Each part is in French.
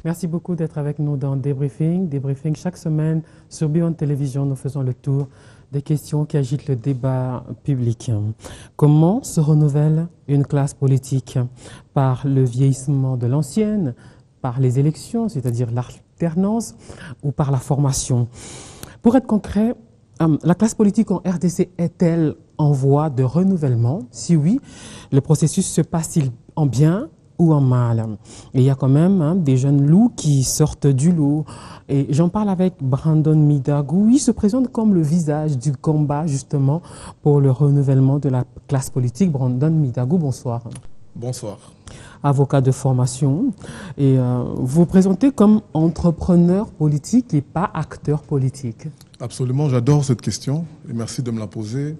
Merci beaucoup d'être avec nous dans Débriefing. Débriefing chaque semaine sur Beyond Télévision. Nous faisons le tour des questions qui agitent le débat public. Comment se renouvelle une classe politique? Par le vieillissement de l'ancienne, par les élections, c'est-à-dire l'alternance, ou par la formation? Pour être concret, la classe politique en RDC est-elle en voie de renouvellement? Si oui, le processus se passe-t-il en bien ou en mal? Et il y a quand même des jeunes loups qui sortent du lot. Et j'en parle avec Brandon Midagou. Il se présente comme le visage du combat justement pour le renouvellement de la classe politique. Brandon Midagou, bonsoir. Bonsoir. Avocat de formation. Et vous vous présentez comme entrepreneur politique et pas acteur politique. Absolument, j'adore cette question et merci de me la poser.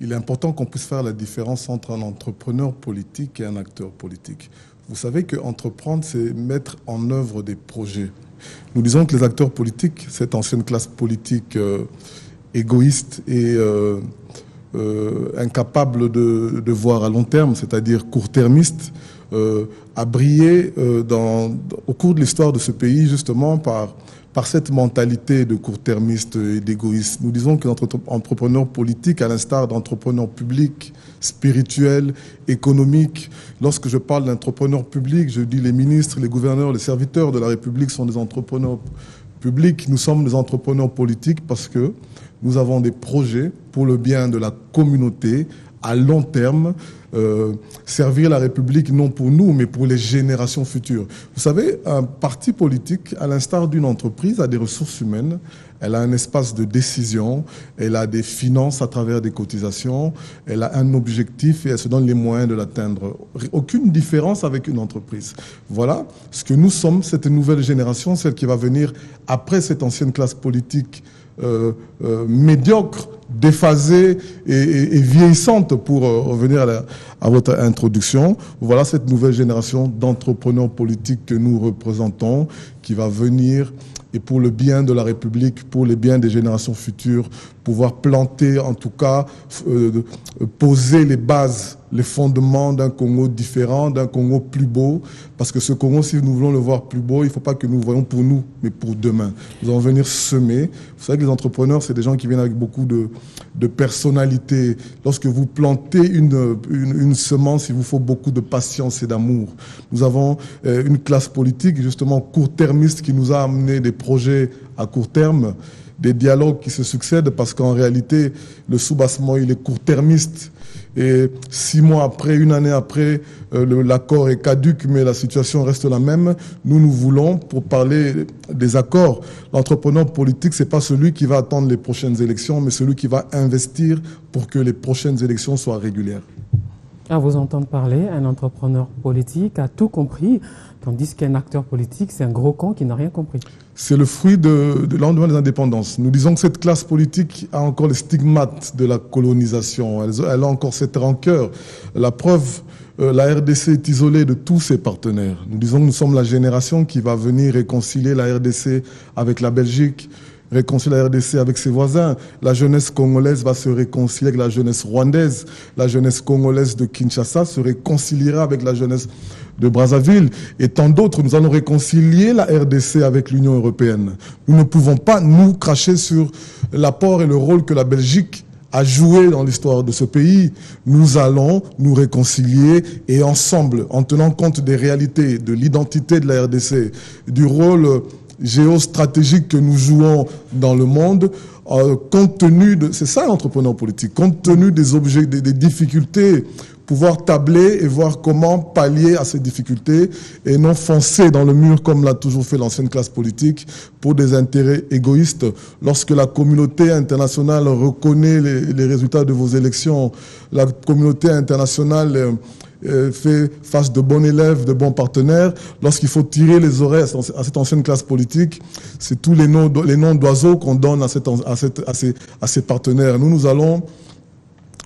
Il est important qu'on puisse faire la différence entre un entrepreneur politique et un acteur politique. Vous savez qu'entreprendre, c'est mettre en œuvre des projets. Nous disons que les acteurs politiques, cette ancienne classe politique égoïste et incapable de voir à long terme, c'est-à-dire court-termiste, a brillé au cours de l'histoire de ce pays justement par cette mentalité de court-termiste et d'égoïste. Nous disons que notre entrepreneur politique, à l'instar d'entrepreneurs publics, spirituels, économiques, lorsque je parle d'entrepreneurs publics, je dis les ministres, les gouverneurs, les serviteurs de la République sont des entrepreneurs publics. Nous sommes des entrepreneurs politiques parce que nous avons des projets pour le bien de la communauté à long terme, servir la République non pour nous, mais pour les générations futures. Vous savez, un parti politique, à l'instar d'une entreprise, a des ressources humaines, elle a un espace de décision, elle a des finances à travers des cotisations, elle a un objectif et elle se donne les moyens de l'atteindre. Aucune différence avec une entreprise. Voilà ce que nous sommes, cette nouvelle génération, celle qui va venir après cette ancienne classe politique médiocre, déphasée et vieillissante, pour revenir à votre introduction. Voilà cette nouvelle génération d'entrepreneurs politiques que nous représentons, qui va venir et pour le bien de la République, pour le bien des générations futures, pouvoir planter, en tout cas, poser les bases, les fondements d'un Congo différent, d'un Congo plus beau. Parce que ce Congo, si nous voulons le voir plus beau, il ne faut pas que nous le voyons pour nous, mais pour demain. Nous allons venir semer. Vous savez que les entrepreneurs, c'est des gens qui viennent avec beaucoup de personnalité. Lorsque vous plantez une semence, il vous faut beaucoup de patience et d'amour. Nous avons une classe politique, justement, court-termiste, qui nous a amené des projets à court terme, des dialogues qui se succèdent, parce qu'en réalité, le soubassement, il est court-termiste. Et 6 mois après, 1 année après, l'accord est caduc, mais la situation reste la même. Nous voulons, pour parler des accords, l'entrepreneur politique, c'est pas celui qui va attendre les prochaines élections, mais celui qui va investir pour que les prochaines élections soient régulières. À vous entendre parler, un entrepreneur politique a tout compris, tandis qu'un acteur politique, c'est un gros con qui n'a rien compris. C'est le fruit de l'endemain des indépendances. Nous disons que cette classe politique a encore les stigmates de la colonisation. Elle a encore cette rancœur. La preuve, la RDC est isolée de tous ses partenaires. Nous disons que nous sommes la génération qui va venir réconcilier la RDC avec la Belgique, réconcilier la RDC avec ses voisins. La jeunesse congolaise va se réconcilier avec la jeunesse rwandaise. La jeunesse congolaise de Kinshasa se réconciliera avec la jeunesse de Brazzaville. Et tant d'autres, nous allons réconcilier la RDC avec l'Union européenne. Nous ne pouvons pas nous cracher sur l'apport et le rôle que la Belgique a joué dans l'histoire de ce pays. Nous allons nous réconcilier et ensemble, en tenant compte des réalités, de l'identité de la RDC, du rôle géostratégique que nous jouons dans le monde, compte tenu de... C'est ça l'entrepreneur politique, compte tenu des objets, des difficultés, pouvoir tabler et voir comment pallier à ces difficultés et non foncer dans le mur comme l'a toujours fait l'ancienne classe politique pour des intérêts égoïstes. Lorsque la communauté internationale reconnaît les résultats de vos élections, la communauté internationale fait face de bons élèves, de bons partenaires. Lorsqu'il faut tirer les oreilles à cette ancienne classe politique, c'est tous les noms d'oiseaux qu'on donne à ces partenaires. Nous allons,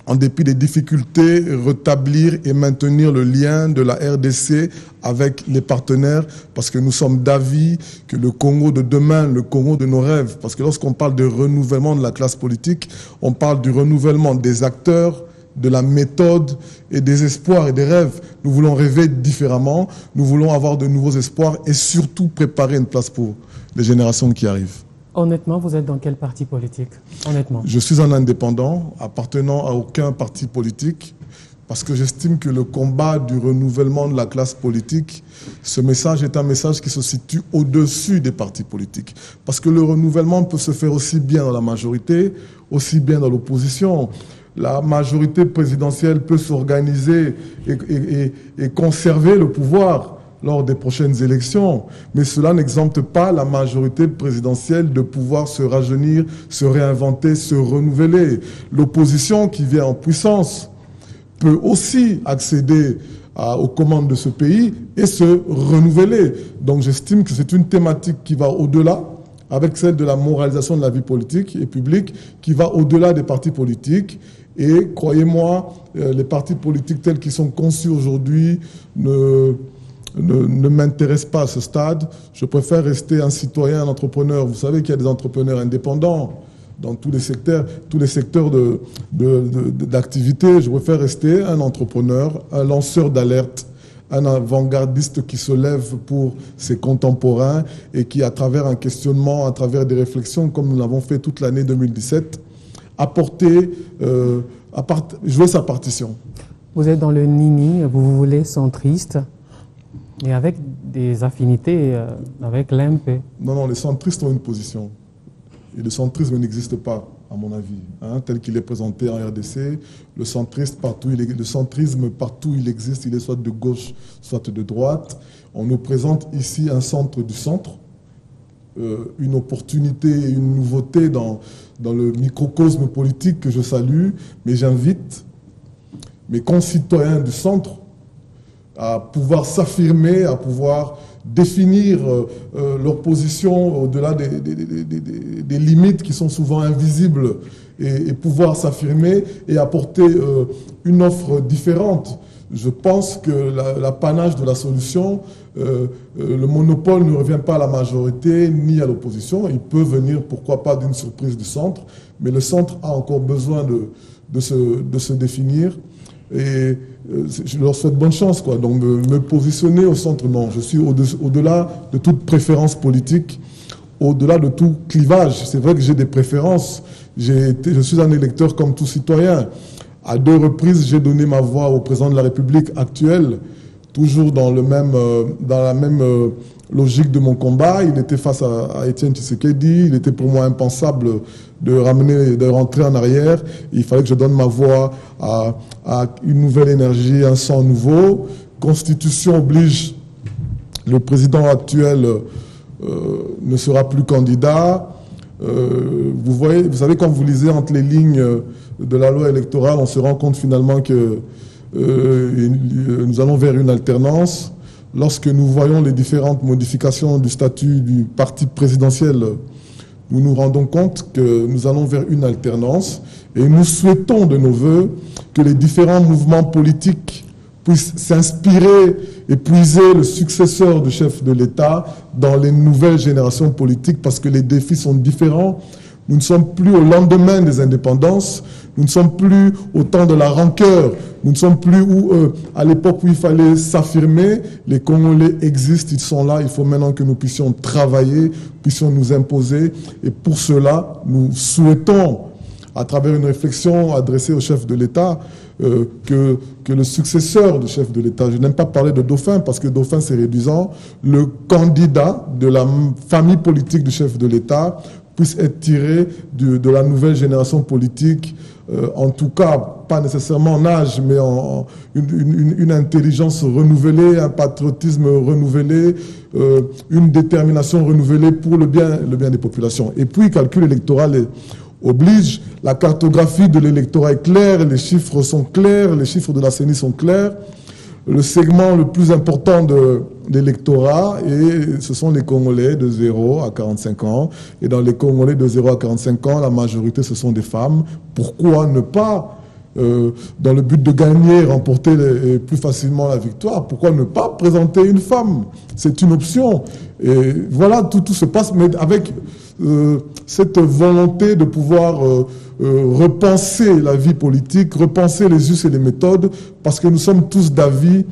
en dépit des difficultés, rétablir et maintenir le lien de la RDC avec les partenaires, parce que nous sommes d'avis que le Congo de demain, le Congo de nos rêves, parce que lorsqu'on parle de renouvellement de la classe politique, on parle du renouvellement des acteurs, de la méthode et des espoirs et des rêves. Nous voulons rêver différemment, nous voulons avoir de nouveaux espoirs et surtout préparer une place pour les générations qui arrivent. Honnêtement, vous êtes dans quel parti politique? Honnêtement. Je suis un indépendant, appartenant à aucun parti politique, parce que j'estime que le combat du renouvellement de la classe politique, ce message est un message qui se situe au-dessus des partis politiques. Parce que le renouvellement peut se faire aussi bien dans la majorité, aussi bien dans l'opposition. La majorité présidentielle peut s'organiser et conserver le pouvoir lors des prochaines élections. Mais cela n'exempte pas la majorité présidentielle de pouvoir se rajeunir, se réinventer, se renouveler. L'opposition qui vient en puissance peut aussi accéder aux commandes de ce pays et se renouveler. Donc j'estime que c'est une thématique qui va au-delà, avec celle de la moralisation de la vie politique et publique, qui va au-delà des partis politiques. Et croyez-moi, les partis politiques tels qu'ils sont conçus aujourd'hui ne m'intéressent pas à ce stade. Je préfère rester un citoyen, un entrepreneur. Vous savez qu'il y a des entrepreneurs indépendants dans tous les secteurs d'activité. Je préfère rester un entrepreneur, un lanceur d'alerte, un avant-gardiste qui se lève pour ses contemporains et qui, à travers un questionnement, à travers des réflexions, comme nous l'avons fait toute l'année 2017, jouer sa partition. Vous êtes dans le Nini, vous voulez centriste, et avec des affinités avec l'MP. Non, les centristes ont une position. Et le centrisme n'existe pas, à mon avis, tel qu'il est présenté en RDC. Le centrisme, partout il existe, il est soit de gauche, soit de droite. On nous présente ici un centre du centre, une opportunité et une nouveauté dans le microcosme politique que je salue, mais j'invite mes concitoyens du centre à pouvoir s'affirmer, à pouvoir définir leur position au-delà des limites qui sont souvent invisibles et pouvoir s'affirmer et apporter une offre différente. Je pense que l'apanage de la solution, le monopole ne revient pas à la majorité ni à l'opposition. Il peut venir, pourquoi pas, d'une surprise du centre, mais le centre a encore besoin de se définir. Et je leur souhaite bonne chance, quoi. Donc me positionner au centre, non. Je suis au-delà de toute préférence politique, au-delà de tout clivage. C'est vrai que j'ai des préférences. Je suis un électeur comme tout citoyen. À 2 reprises, j'ai donné ma voix au président de la République actuel, toujours dans la même logique de mon combat. Il était face à Étienne Tshisekedi. Il était pour moi impensable de rentrer en arrière. Il fallait que je donne ma voix à une nouvelle énergie, un sang nouveau. Constitution oblige, le président actuel ne sera plus candidat. Vous savez, quand vous lisez entre les lignes de la loi électorale, on se rend compte finalement que nous allons vers une alternance. Lorsque nous voyons les différentes modifications du statut du parti présidentiel, nous nous rendons compte que nous allons vers une alternance et nous souhaitons de nos voeux que les différents mouvements politiques puissent s'inspirer et puiser le successeur du chef de l'État dans les nouvelles générations politiques parce que les défis sont différents. Nous ne sommes plus au lendemain des indépendances, nous ne sommes plus au temps de la rancœur, nous ne sommes plus à l'époque où il fallait s'affirmer. Les Congolais existent, ils sont là, il faut maintenant que nous puissions travailler, puissions nous imposer. Et pour cela, nous souhaitons, à travers une réflexion adressée au chef de l'État, que le successeur du chef de l'État, je n'aime pas parler de dauphin parce que dauphin c'est réduisant, le candidat de la famille politique du chef de l'État puisse être tiré de la nouvelle génération politique, en tout cas, pas nécessairement en âge, mais en une intelligence renouvelée, un patriotisme renouvelé, une détermination renouvelée pour le bien des populations. Et puis, calcul électoral oblige, la cartographie de l'électorat est claire, les chiffres sont clairs, les chiffres de la CENI sont clairs. Le segment le plus important de l'électorat, et ce sont les Congolais de 0 à 45 ans. Et dans les Congolais de 0 à 45 ans, la majorité, ce sont des femmes. Pourquoi ne pas, dans le but de gagner, remporter plus facilement la victoire, pourquoi ne pas présenter une femme? C'est une option. Et voilà, tout se passe, mais avec cette volonté de pouvoir repenser la vie politique, repenser les us et les méthodes, parce que nous sommes tous d'avis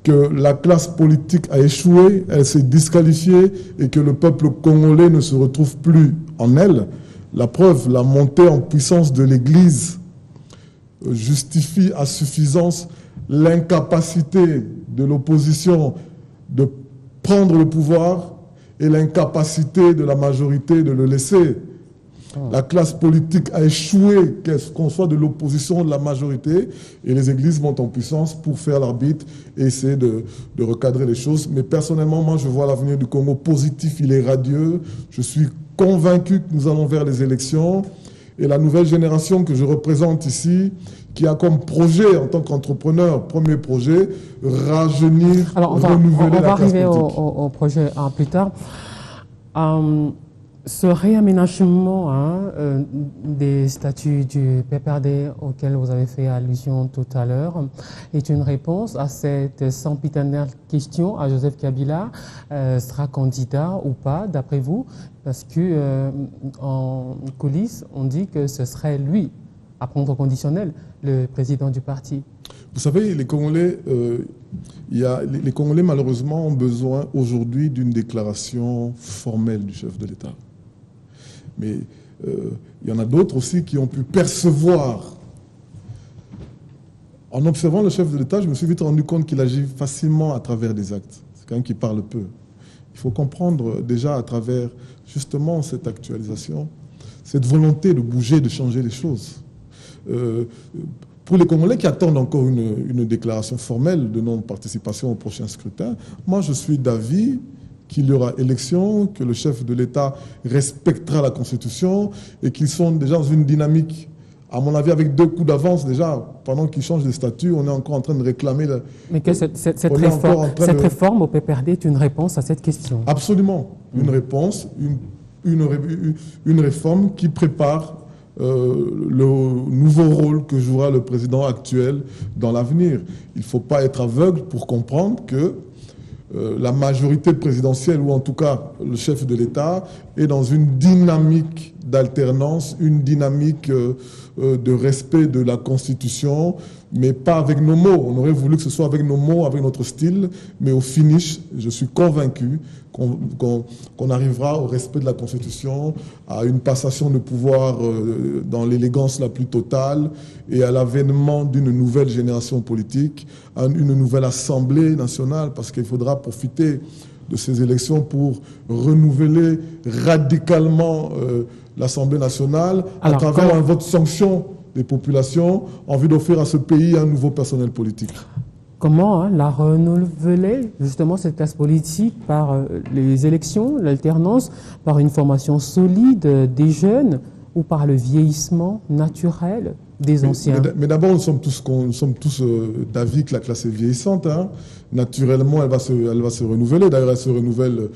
que la classe politique a échoué, elle s'est disqualifiée et que le peuple congolais ne se retrouve plus en elle. La preuve, la montée en puissance de l'Église justifie à suffisance l'incapacité de l'opposition de prendre le pouvoir et l'incapacité de la majorité de le laisser. La classe politique a échoué, qu'on soit de l'opposition ou de la majorité, et les églises montent en puissance pour faire l'arbitre et essayer de recadrer les choses. Mais personnellement, moi, je vois l'avenir du Congo positif, il est radieux. Je suis convaincu que nous allons vers les élections. Et la nouvelle génération que je représente ici, qui a comme projet, en tant qu'entrepreneur, premier projet, rajeunir, renouveler la classe politique. On va arriver au projet plus tard. Ce réaménagement des statuts du PPRD auquel vous avez fait allusion tout à l'heure est une réponse à cette sempiternelle question à Joseph Kabila. Sera candidat ou pas, d'après vous? Parce que en coulisses, on dit que ce serait lui, à prendre au conditionnel, le président du parti. Vous savez, les Congolais, les Congolais malheureusement ont besoin aujourd'hui d'une déclaration formelle du chef de l'État. Mais il y en a d'autres aussi qui ont pu percevoir. En observant le chef de l'État, je me suis vite rendu compte qu'il agit facilement à travers des actes. C'est quelqu'un qui parle peu. Il faut comprendre déjà à travers justement cette actualisation, cette volonté de bouger, de changer les choses. Pour les Congolais qui attendent encore une déclaration formelle de non-participation au prochain scrutin, moi je suis d'avis qu'il y aura élection, que le chef de l'État respectera la Constitution et qu'ils sont déjà dans une dynamique, à mon avis, avec 2 coups d'avance déjà. Pendant qu'ils changent de statut, on est encore en train de réclamer... Mais que cette réforme au PPRD est une réponse à cette question? Absolument. Une réponse, une réforme qui prépare le nouveau rôle que jouera le président actuel dans l'avenir. Il ne faut pas être aveugle pour comprendre que la majorité présidentielle, ou en tout cas le chef de l'État, est dans une dynamique d'alternance, une dynamique de respect de la Constitution, mais pas avec nos mots. On aurait voulu que ce soit avec nos mots, avec notre style, mais au finish, je suis convaincu qu'on arrivera au respect de la Constitution, à une passation de pouvoir dans l'élégance la plus totale et à l'avènement d'une nouvelle génération politique, à une nouvelle Assemblée nationale, parce qu'il faudra profiter de ces élections pour renouveler radicalement l'Assemblée nationale à travers un vote sanction des populations en vue d'offrir à ce pays un nouveau personnel politique. Comment la renouveler, justement, cette classe politique par les élections, l'alternance, par une formation solide des jeunes ou par le vieillissement naturel des anciens? Mais d'abord, nous sommes tous d'avis que la classe est vieillissante. Hein. Naturellement, elle va se renouveler. D'ailleurs, elle se renouvelle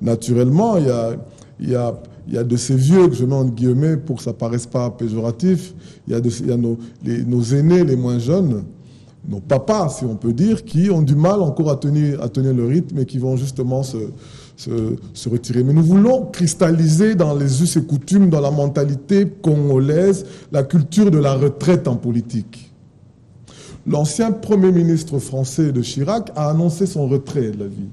naturellement. Il y a de ces vieux, que je mets en guillemets pour que ça ne paraisse pas péjoratif. Il y a nos aînés, les moins jeunes, nos papas, si on peut dire, qui ont du mal encore à tenir le rythme et qui vont justement se retirer. Mais nous voulons cristalliser dans les us et coutumes, dans la mentalité congolaise, la culture de la retraite en politique. L'ancien Premier ministre français de Chirac a annoncé son retrait de la vie.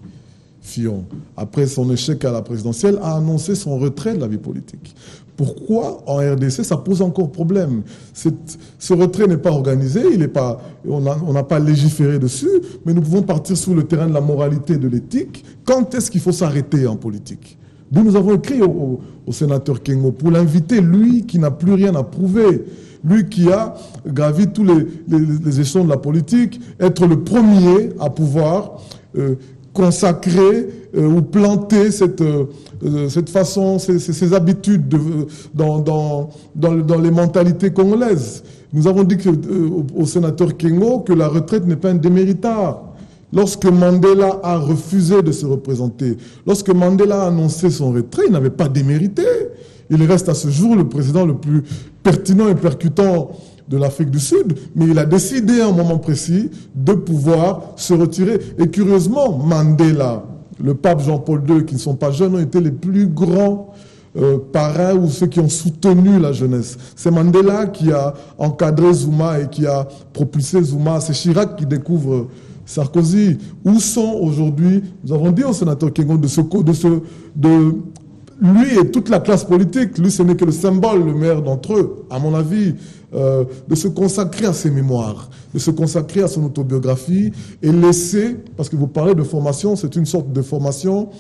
Fillon, après son échec à la présidentielle, a annoncé son retrait de la vie politique. Pourquoi en RDC ça pose encore problème? Ce retrait n'est pas organisé, on n'a pas légiféré dessus, mais nous pouvons partir sur le terrain de la moralité et de l'éthique. Quand est-ce qu'il faut s'arrêter en politique? D'où nous avons écrit au sénateur Kengo pour l'inviter, lui qui n'a plus rien à prouver, lui qui a gravi tous les échelons de la politique, être le premier à pouvoir consacrer ou planter cette façon, ces habitudes dans les mentalités congolaises. Nous avons dit au sénateur Kengo que la retraite n'est pas un déméritat. Lorsque Mandela a refusé de se représenter, lorsque Mandela a annoncé son retrait, il n'avait pas démérité. Il reste à ce jour le président le plus pertinent et percutant de l'Afrique du Sud, mais il a décidé à un moment précis de pouvoir se retirer. Et curieusement, Mandela, le pape Jean-Paul II, qui ne sont pas jeunes, ont été les plus grands parrains ou ceux qui ont soutenu la jeunesse. C'est Mandela qui a encadré Zuma et qui a propulsé Zuma. C'est Chirac qui découvre Sarkozy. Où sont aujourd'hui, nous avons dit au sénateur Kengo, lui et toute la classe politique, lui ce n'est que le symbole, le meilleur d'entre eux, à mon avis, de se consacrer à ses mémoires, de se consacrer à son autobiographie et laisser, parce que vous parlez de formation, c'est une sorte de formation,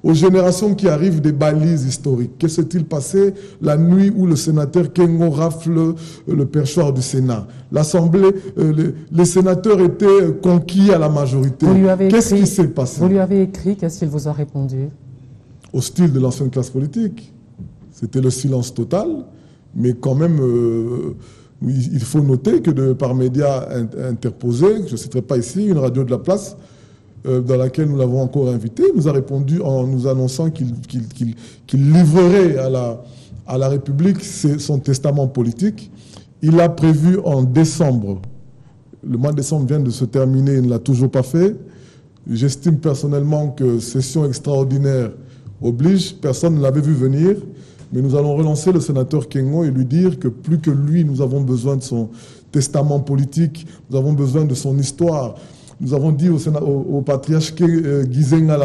aux générations qui arrivent des balises historiques. Que s'est-il passé la nuit où le sénateur Kengo rafle le perchoir du Sénat? L'Assemblée, les sénateurs étaient conquis à la majorité. Qu'est-ce qui s'est passé? Vous lui avez écrit, qu'est-ce qu'il vous a répondu? Au style de l'ancienne classe politique. C'était le silence total, mais quand même, il faut noter que par médias interposés, je ne citerai pas ici, une radio de la place, dans laquelle nous l'avons encore invité, nous a répondu en nous annonçant qu'il livrerait à la République son testament politique. Il l'a prévu en décembre. Le mois de décembre vient de se terminer, il ne l'a toujours pas fait. J'estime personnellement que session extraordinaire oblige, personne ne l'avait vu venir, mais nous allons relancer le sénateur Kengo et lui dire que plus que lui, nous avons besoin de son testament politique, nous avons besoin de son histoire. Nous avons dit au patriarche Gizenga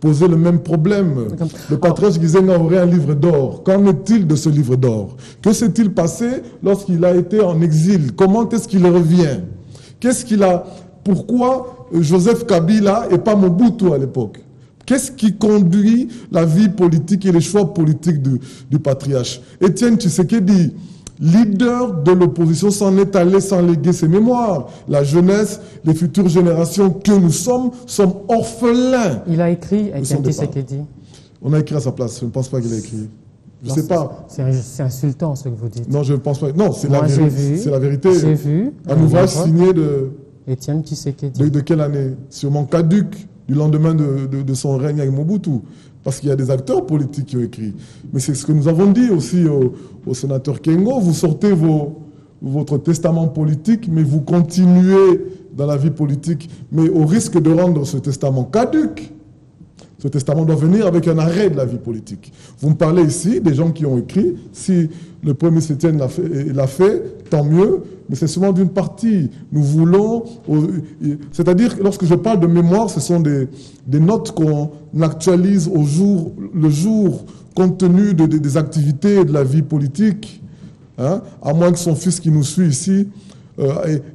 poser le même problème. Le patriarche Gizenga aurait un livre d'or. Qu'en est-il de ce livre d'or? Que s'est-il passé lorsqu'il a été en exil? Comment est-ce qu'il revient? Qu'est-ce qu'il a? Pourquoi Joseph Kabila et pas Mobutu à l'époque? Qu'est-ce qui conduit la vie politique et les choix politiques du patriarche? Étienne Tshisekedi, leader de l'opposition, s'en est allé sans léguer ses mémoires. La jeunesse, les futures générations que nous sommes orphelins. Il a écrit, Étienne Tshisekedi. On a écrit à sa place. Je ne pense pas qu'il a écrit. Je ne sais pas. C'est insultant ce que vous dites. Non, je ne pense pas. Non, c'est la vérité. J'ai vu. Un ouvrage signé de Étienne Tshisekedi. De quelle année? Sûrement caduc, du lendemain de son règne avec Mobutu. Parce qu'il y a des acteurs politiques qui ont écrit. Mais c'est ce que nous avons dit aussi au sénateur Kengo. Vous sortez votre testament politique, mais vous continuez dans la vie politique, mais au risque de rendre ce testament caduc. Ce testament doit venir avec un arrêt de la vie politique. Vous me parlez ici des gens qui ont écrit. Si le Premier ministre Etienne l'a fait, tant mieux, mais c'est seulement d'une partie. Nous voulons... C'est-à-dire, lorsque je parle de mémoire, ce sont des notes qu'on actualise le jour, compte tenu des activités et de la vie politique. Hein, à moins que son fils qui nous suit ici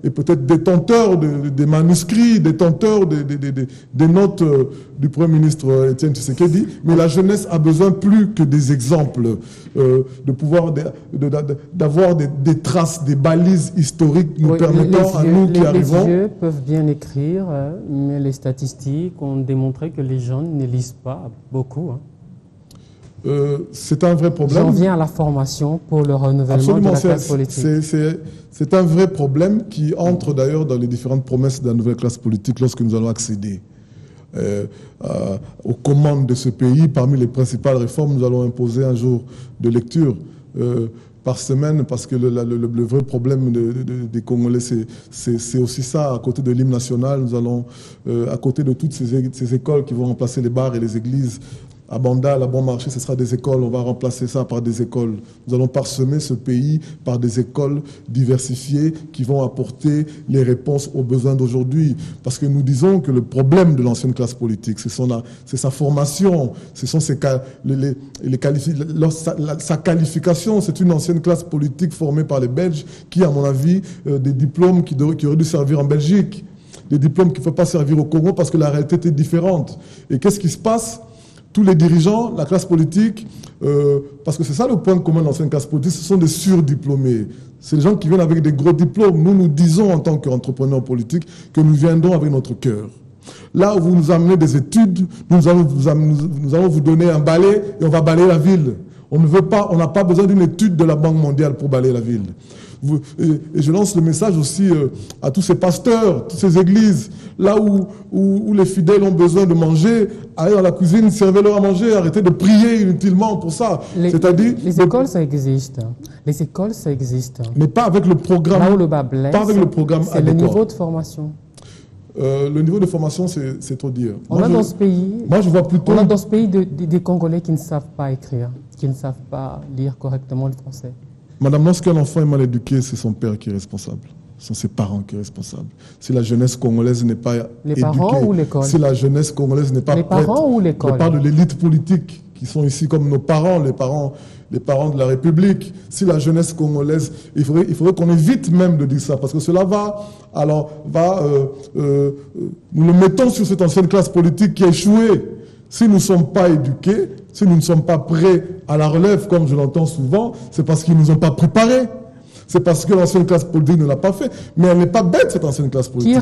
est peut-être détenteur des manuscrits, détenteur des notes du Premier ministre Étienne Tshisekedi, mais la jeunesse a besoin plus que des exemples, d'avoir des traces, des balises historiques nous permettant à nous qui arrivons... Les vieux peuvent bien écrire, mais les statistiques ont démontré que les jeunes ne lisent pas beaucoup. Hein. C'est un vrai problème. J'en viens à la formation pour le renouvellement de la classe politique. C'est un vrai problème qui entre d'ailleurs dans les différentes promesses de la nouvelle classe politique lorsque nous allons accéder aux commandes de ce pays. Parmi les principales réformes, nous allons imposer un jour de lecture par semaine, parce que le vrai problème des Congolais, c'est aussi ça. À côté de l'hymne national, nous allons, à côté de toutes ces écoles qui vont remplacer les bars et les églises, à Bandal, à Bon Marché, ce sera des écoles. On va remplacer ça par des écoles. Nous allons parsemer ce pays par des écoles diversifiées qui vont apporter les réponses aux besoins d'aujourd'hui. Parce que nous disons que le problème de l'ancienne classe politique, c'est sa formation, ce sont sa qualification. C'est une ancienne classe politique formée par les Belges qui, à mon avis, des diplômes qui auraient dû servir en Belgique, des diplômes qui ne peuvent pas servir au Congo parce que la réalité était différente. Et qu'est-ce qui se passe? Tous les dirigeants, la classe politique, parce que c'est ça le point commun de l'ancienne classe politique, ce sont des surdiplômés. C'est des gens qui viennent avec des gros diplômes. Nous disons en tant qu'entrepreneurs politiques que nous viendrons avec notre cœur. Là où vous nous amenez des études, nous allons vous donner un balai et on va balayer la ville. On n'a pas besoin d'une étude de la Banque mondiale pour balayer la ville. Et je lance le message aussi à tous ces pasteurs, toutes ces églises, là où les fidèles ont besoin de manger, allez dans la cuisine, servez-leur à manger, arrêtez de prier inutilement pour ça. C'est-à-dire... Les écoles, ça existe. Les écoles, ça existe. Mais pas avec le programme... Là où le bas blesse, pas avec le programme c'est le niveau de formation. Le niveau de formation, c'est trop dire. On a dans ce pays des Congolais qui ne savent pas écrire, qui ne savent pas lire correctement le français. Madame, lorsqu'un enfant est mal éduqué, c'est son père qui est responsable. Ce sont ses parents qui sont responsables. Si la jeunesse congolaise n'est pas éduquée, parents ou l'école? Si la jeunesse congolaise n'est pas prête, parents ou l'école? Je parle de l'élite politique qui sont ici comme nos parents, les parents de la République. Si la jeunesse congolaise, il faudrait qu'on évite même de dire ça, parce que cela nous le mettons sur cette ancienne classe politique qui a échoué. Si nous ne sommes pas éduqués, si nous ne sommes pas prêts à la relève, comme je l'entends souvent, c'est parce qu'ils ne nous ont pas préparés. C'est parce que l'ancienne classe politique ne l'a pas fait. Mais elle n'est pas bête, cette ancienne classe politique. Qui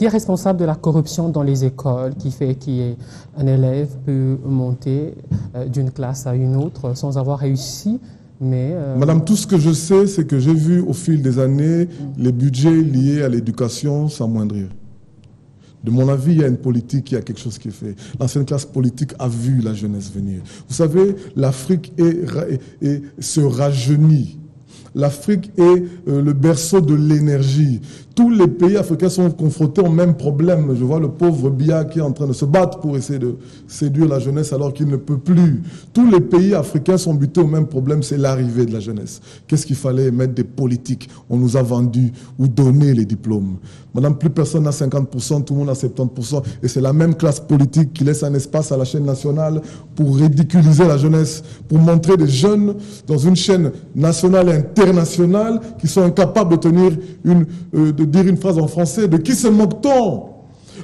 est responsable de la corruption dans les écoles, qui fait qu'un élève peut monter d'une classe à une autre sans avoir réussi? Madame, tout ce que je sais, c'est que j'ai vu au fil des années les budgets liés à l'éducation s'amoindrir. De mon avis, il y a une politique, il y a quelque chose qui est fait. L'ancienne classe politique a vu la jeunesse venir. Vous savez, l'Afrique se rajeunit. L'Afrique est le berceau de l'énergie. Tous les pays africains sont confrontés au même problème. Je vois le pauvre Biya qui est en train de se battre pour essayer de séduire la jeunesse alors qu'il ne peut plus. Tous les pays africains sont butés au même problème, c'est l'arrivée de la jeunesse. Qu'est-ce qu'il fallait? Mettre des politiques. On nous a vendu ou donné les diplômes. Madame, plus personne n'a 50%, tout le monde a 70%. Et c'est la même classe politique qui laisse un espace à la chaîne nationale pour ridiculiser la jeunesse, pour montrer des jeunes dans une chaîne nationale et internationale qui sont incapables de dire une phrase en français. De qui se moque-t-on?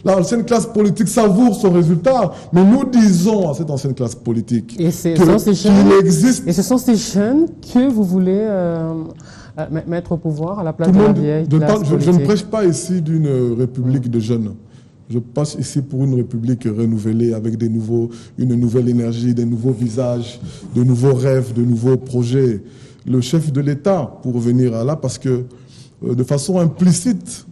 L'ancienne classe politique savoure son résultat, mais nous disons à cette ancienne classe politique qu'il existe... Et ce sont ces jeunes que vous voulez mettre au pouvoir à la place de la vieille classe politique. Je ne prêche pas ici d'une république de jeunes. Je passe ici pour une république renouvelée avec une nouvelle énergie, des nouveaux visages, de nouveaux rêves, de nouveaux projets. Le chef de l'État, pour revenir à là, parce que de façon implicite,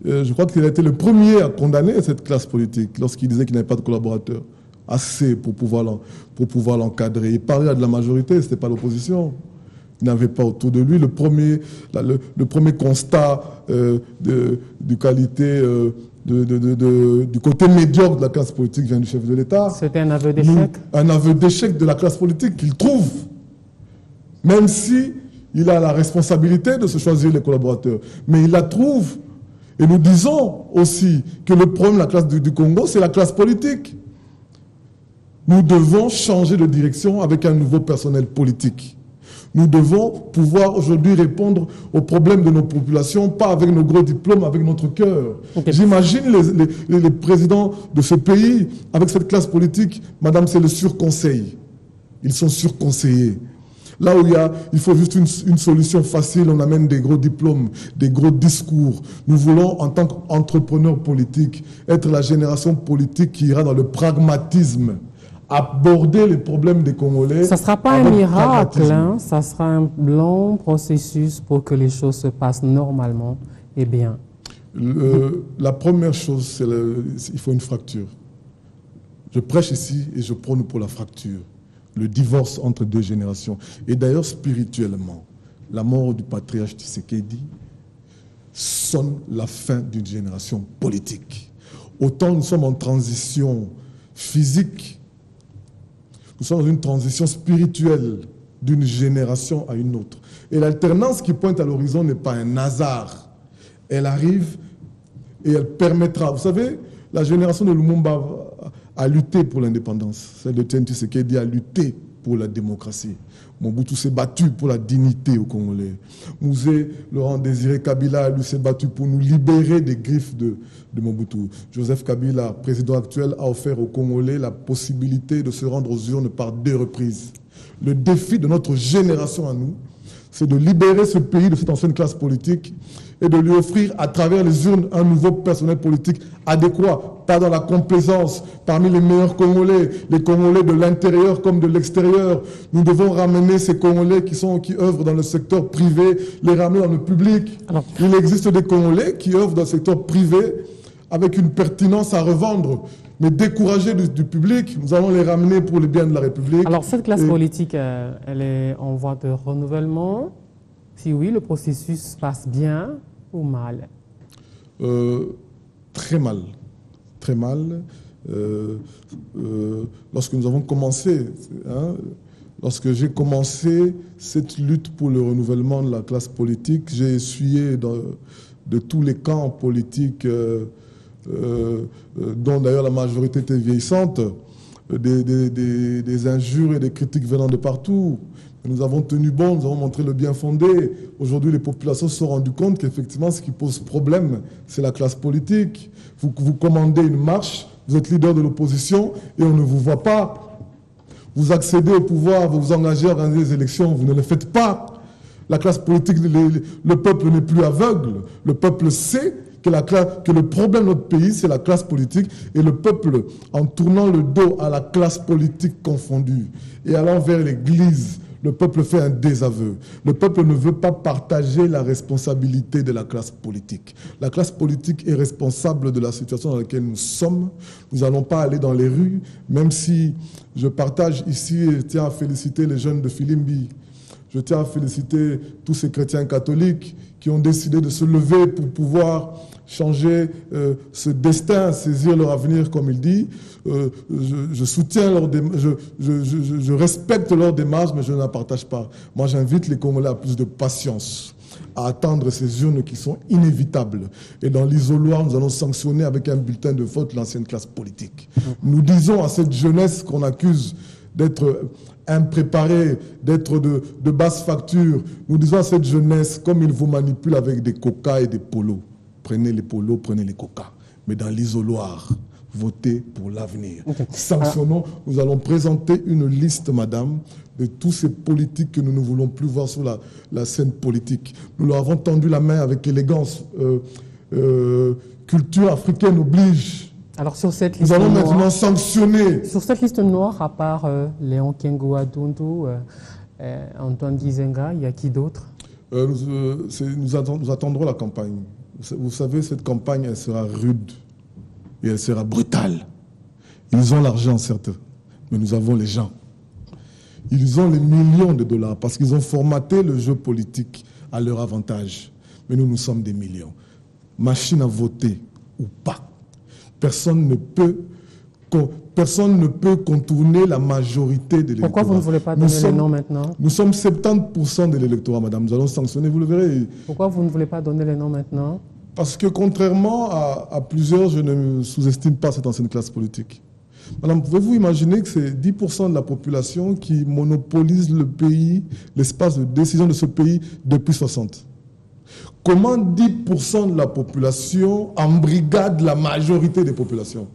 je crois qu'il a été le premier à condamner cette classe politique lorsqu'il disait qu'il n'avait pas de collaborateurs assez pour pouvoir l'encadrer. Il parlait de la majorité, ce n'était pas l'opposition. Il n'avait pas autour de lui le premier constat du côté médiocre de la classe politique vient du chef de l'État. C'était un aveu d'échec. Un aveu d'échec de la classe politique qu'il trouve, même si il a la responsabilité de se choisir les collaborateurs. Mais il la trouve. Et nous disons aussi que le problème de la classe du Congo, c'est la classe politique. Nous devons changer de direction avec un nouveau personnel politique. Nous devons pouvoir aujourd'hui répondre aux problèmes de nos populations, pas avec nos gros diplômes, avec notre cœur. Okay. J'imagine les présidents de ce pays, avec cette classe politique, madame, c'est le surconseil. Ils sont surconseillés. Là où il faut juste une solution facile, on amène des gros diplômes, des gros discours. Nous voulons, en tant qu'entrepreneurs politiques, être la génération politique qui ira dans le pragmatisme, aborder les problèmes des Congolais. Ça ne sera pas un miracle, hein? Ça sera un long processus pour que les choses se passent normalement et bien. La première chose, c'est il faut une fracture. Je prêche ici et je prône pour la fracture. Le divorce entre deux générations. Et d'ailleurs, spirituellement, la mort du patriarche Tshisekedi sonne la fin d'une génération politique. Autant nous sommes en transition physique, nous sommes dans une transition spirituelle d'une génération à une autre. Et l'alternance qui pointe à l'horizon n'est pas un hasard. Elle arrive et elle permettra. Vous savez, la génération de Lumumba a lutté pour l'indépendance. Celle de Etienne Tshisekedi a lutté pour la démocratie. Mobutu s'est battu pour la dignité aux Congolais. Mouzé, Laurent Désiré Kabila, lui s'est battu pour nous libérer des griffes de Mobutu. Joseph Kabila, président actuel, a offert aux Congolais la possibilité de se rendre aux urnes par 2 reprises. Le défi de notre génération à nous, c'est de libérer ce pays de cette ancienne classe politique et de lui offrir à travers les urnes un nouveau personnel politique adéquat, pas dans la complaisance, parmi les meilleurs Congolais, les Congolais de l'intérieur comme de l'extérieur. Nous devons ramener ces Congolais qui œuvrent dans le secteur privé, les ramener dans le public. Alors, il existe des Congolais qui œuvrent dans le secteur privé avec une pertinence à revendre. Mais découragés du public, nous allons les ramener pour le bien de la République. Alors cette classe politique, elle est en voie de renouvellement. Si oui, le processus passe bien ou mal? très mal. Très mal. Lorsque nous avons commencé, lorsque j'ai commencé cette lutte pour le renouvellement de la classe politique, j'ai essuyé de tous les camps politiques, dont d'ailleurs la majorité était vieillissante, des injures et des critiques venant de partout. Nous avons tenu bon, nous avons montré le bien fondé. Aujourd'hui, les populations se sont rendues compte qu'effectivement, ce qui pose problème, c'est la classe politique. Vous commandez une marche, vous êtes leader de l'opposition et on ne vous voit pas. Vous accédez au pouvoir, vous vous engagez à organiser les élections, vous ne le faites pas. La classe politique, le peuple n'est plus aveugle. Le peuple sait que le problème de notre pays, c'est la classe politique. Et le peuple, en tournant le dos à la classe politique confondue et allant vers l'Église, le peuple fait un désaveu. Le peuple ne veut pas partager la responsabilité de la classe politique. La classe politique est responsable de la situation dans laquelle nous sommes. Nous n'allons pas aller dans les rues, même si je partage ici et tiens à féliciter les jeunes de Filimbi. Je tiens à féliciter tous ces chrétiens catholiques qui ont décidé de se lever pour pouvoir changer ce destin, saisir leur avenir, comme il dit. Je soutiens leur je respecte leur démarche, mais je ne la partage pas. Moi, j'invite les Congolais à plus de patience, à attendre ces urnes qui sont inévitables. Et dans l'isoloir, nous allons sanctionner avec un bulletin de vote l'ancienne classe politique. Nous disons à cette jeunesse qu'on accuse d'être impréparée, d'être de basse facture, nous disons à cette jeunesse, comme ils vous manipulent avec des coca et des polos, prenez les polos, prenez les coca. Mais dans l'isoloir, votez pour l'avenir. Okay. Sanctionnons, nous allons présenter une liste, madame, de tous ces politiques que nous ne voulons plus voir sur la scène politique. Nous leur avons tendu la main avec élégance. Culture africaine oblige. Alors sur cette liste nous allons maintenant sanctionner. Sur cette liste noire, à part Léon Kengoa Dundu, Antoine Gizenga, il y a qui d'autre? Nous attendrons la campagne. Vous savez, cette campagne, elle sera rude et elle sera brutale. Ils ont l'argent, certes, mais nous avons les gens. Ils ont les millions de dollars parce qu'ils ont formaté le jeu politique à leur avantage. Mais nous sommes des millions. Machine à voter ou pas. Personne ne peut contourner la majorité de l'électorat. Pourquoi vous ne voulez pas donner les noms maintenant? Nous sommes 70% de l'électorat, madame. Nous allons sanctionner, vous le verrez. Pourquoi vous ne voulez pas donner les noms maintenant? Parce que contrairement à plusieurs, je ne sous-estime pas cette ancienne classe politique. Madame, pouvez-vous imaginer que c'est 10% de la population qui monopolise le pays, l'espace de décision de ce pays depuis 60? Comment 10% de la population embrigade la majorité des populations?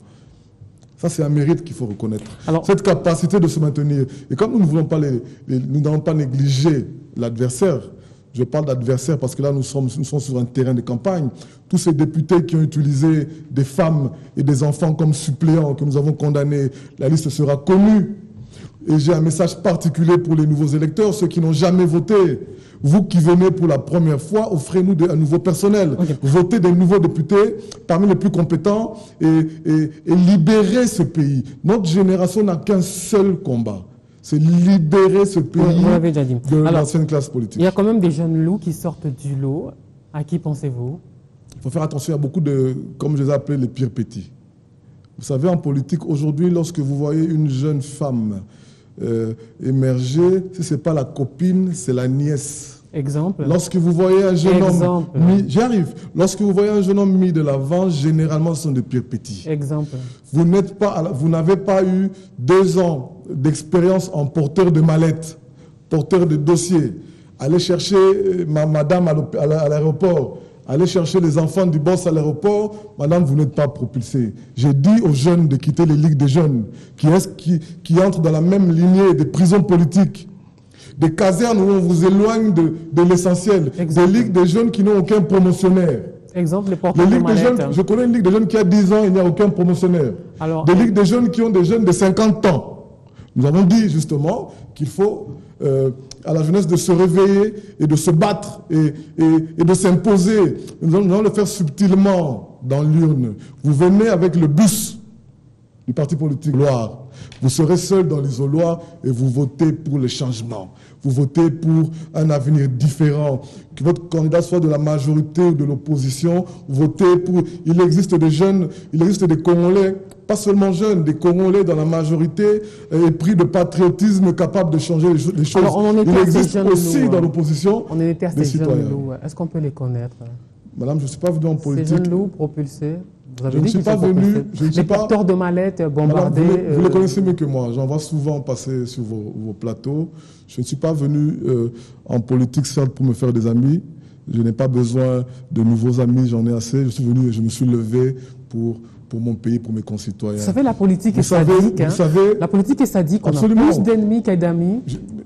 Ça, c'est un mérite qu'il faut reconnaître. Alors, cette capacité de se maintenir. Et comme nous ne voulons pas nous n'allons pas négliger l'adversaire, je parle d'adversaire parce que là, nous sommes sur un terrain de campagne. Tous ces députés qui ont utilisé des femmes et des enfants comme suppléants que nous avons condamnés, la liste sera connue. Et j'ai un message particulier pour les nouveaux électeurs, ceux qui n'ont jamais voté. Vous qui venez pour la première fois, offrez-nous un nouveau personnel. Okay. Votez des nouveaux députés parmi les plus compétents et libérez ce pays. Notre génération n'a qu'un seul combat. C'est libérer ce pays de l'ancienne classe politique. Il y a quand même des jeunes loups qui sortent du lot. À qui pensez-vous? Il faut faire attention à beaucoup de, comme je les ai appelés, les pires petits. Vous savez, en politique, aujourd'hui, lorsque vous voyez une jeune femme émerger, si ce n'est pas la copine, c'est la nièce. Exemple. Lorsque vous voyez un jeune homme j'arrive. Lorsque vous voyez un jeune homme mis de l'avant, généralement, ce sont des pires petits. Exemple. Vous n'avez pas eu 2 ans d'expérience en porteur de mallette, porteur de dossier. Allez chercher madame à l'aéroport. Allez chercher les enfants du boss à l'aéroport. Madame, vous n'êtes pas propulsée. J'ai dit aux jeunes de quitter les ligues des jeunes qui entrent dans la même lignée des prisons politiques. Des casernes où on vous éloigne de l'essentiel. Des ligues des jeunes qui n'ont aucun promotionnaire. Exemple, les porteurs de mallettes. Je connais une ligue des jeunes qui a 10 ans et il n'y a aucun promotionnaire. Alors, des ligues des jeunes qui ont des jeunes de 50 ans. Nous avons dit justement qu'il faut à la jeunesse de se réveiller et de se battre et de s'imposer. Nous allons le faire subtilement dans l'urne. Vous venez avec le bus du parti politique Gloire. Vous serez seul dans l'isoloir et vous votez pour le changement. Vous votez pour un avenir différent. Que votre candidat soit de la majorité ou de l'opposition, votez pour... Il existe des jeunes, il existe des Congolais, pas seulement jeunes, des Congolais dans la majorité, épris de patriotisme, capables de changer les choses. Alors, il existe aussi dans l'opposition on était à ces jeunes loups. Est-ce qu'on peut les connaître? Madame, je ne suis pas venu en politique. Ces jeunes loups propulsés, vous avez je ne suis pas venu... Les porteurs de mallettes bombardés... Madame, vous les connaissez mieux que moi. J'en vois souvent passer sur vos plateaux. Je ne suis pas venu en politique certes pour me faire des amis. Je n'ai pas besoin de nouveaux amis, j'en ai assez. Je suis venu et je me suis levé pour mon pays, pour mes concitoyens. Vous savez, la politique est sadique. La politique est sadique. On a plus d'ennemis qu'à d'amis.